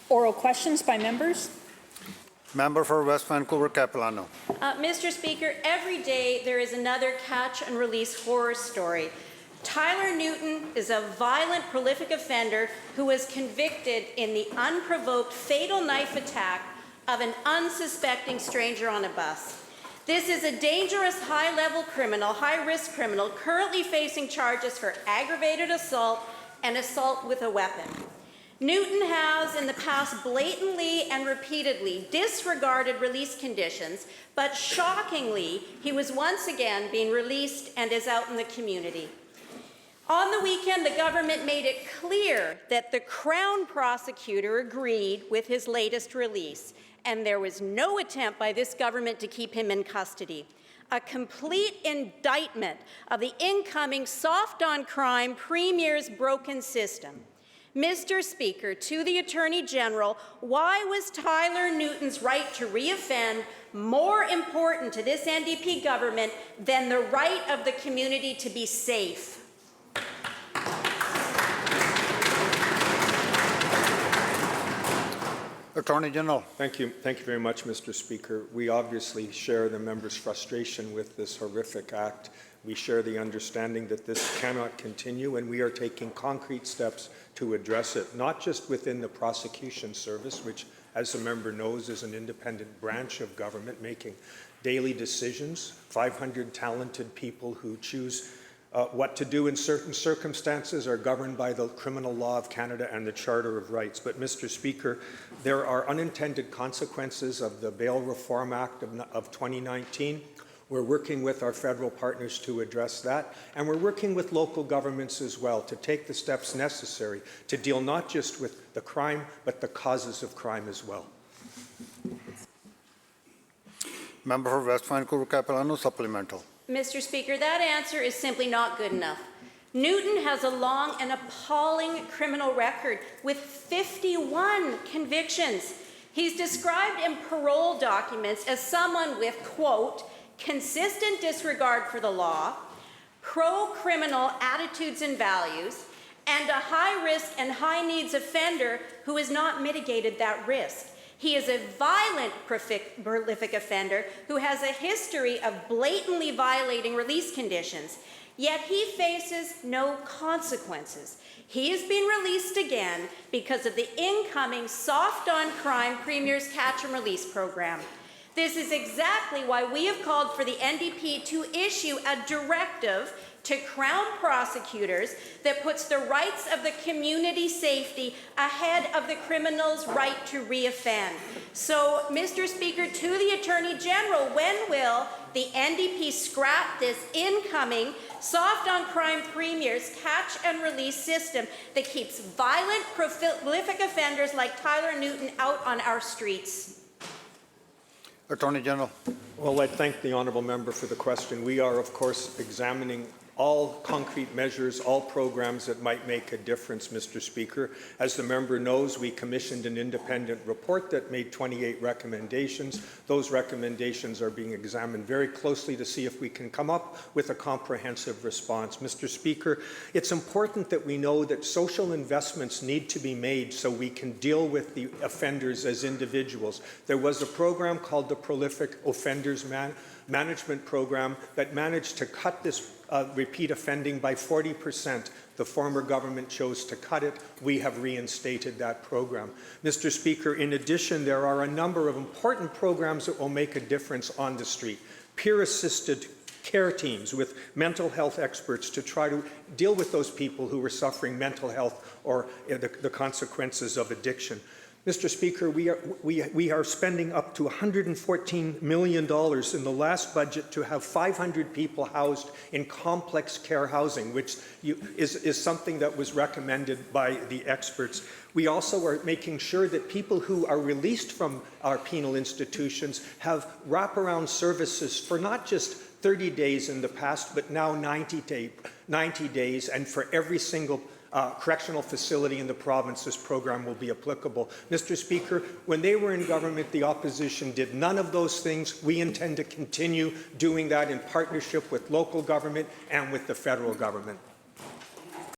Oral questions by members. Member for West Vancouver Capilano. Mr. Speaker, every day there is another catch and release horror story. Tyler Newton is a violent, prolific offender who was convicted in the unprovoked fatal knife attack of an unsuspecting stranger on a bus. This is a dangerous high-level criminal, high-risk criminal, currently facing charges for aggravated assault and assault with a weapon. Newton has in the past blatantly and repeatedly disregarded release conditions, but shockingly, he was once again being released and is out in the community. On the weekend, the government made it clear that the Crown prosecutor agreed with his latest release, and there was no attempt by this government to keep him in custody. A complete indictment of the incoming soft-on-crime Premier's broken system. Mr. Speaker, to the Attorney General, why was Tyler Newton's right to reoffend more important to this NDP government than the right of the community to be safe? Attorney General. Thank you very much, Mr. Speaker. We obviously share the member's frustration with this horrific act. We share the understanding that this cannot continue, and we are taking concrete steps to address it, not just within the prosecution service, which, as the member knows, is an independent branch of government making daily decisions, 500 talented people who choose what to do in certain circumstances are governed by the criminal law of Canada and the Charter of Rights. But, Mr. Speaker, there are unintended consequences of the Bail Reform Act of 2019. We're working with our federal partners to address that, and we're working with local governments as well to take the steps necessary to deal not just with the crime, but the causes of crime as well. Member for West Vancouver Capilano, supplemental. Mr. Speaker, that answer is simply not good enough. Newton has a long and appalling criminal record with 51 convictions. He's described in parole documents as someone with, quote, consistent disregard for the law, pro-criminal attitudes and values, and a high-risk and high-needs offender who has not mitigated that risk. He is a violent, prolific offender who has a history of blatantly violating release conditions, yet he faces no consequences. He is being released again because of the incoming soft-on-crime Premier's Catch and Release program. This is exactly why we have called for the NDP to issue a directive to Crown prosecutors that puts the rights of the community safety ahead of the criminal's right to reoffend. So, Mr. Speaker, to the Attorney General, when will the NDP scrap this incoming soft-on-crime Premier's catch and release system that keeps violent, prolific offenders like Tyler Newton out on our streets? Attorney General. Well, I thank the honourable member for the question. We are, of course, examining all concrete measures, all programs that might make a difference, Mr. Speaker. As the member knows, we commissioned an independent report that made 28 recommendations. Those recommendations are being examined very closely to see if we can come up with a comprehensive response. Mr. Speaker, it's important that we know that social investments need to be made so we can deal with the offenders as individuals. There was a program called the Prolific Offenders Management Program that managed to cut this repeat offending by 40%. The former government chose to cut it. We have reinstated that program. Mr. Speaker, in addition, there are a number of important programs that will make a difference on the street. Peer-assisted care teams with mental health experts to try to deal with those people who are suffering mental health or the consequences of addiction. Mr. Speaker, we are spending up to $114 million in the last budget to have 500 people housed in complex care housing, which is something that was recommended by the experts. We also are making sure that people who are released from our penal institutions have wraparound services for not just 30 days in the past, but now 90 days, and for every single correctional facility in the province, this program will be applicable. Mr. Speaker, when they were in government, the opposition did none of those things. We intend to continue doing that in partnership with local government and with the federal government.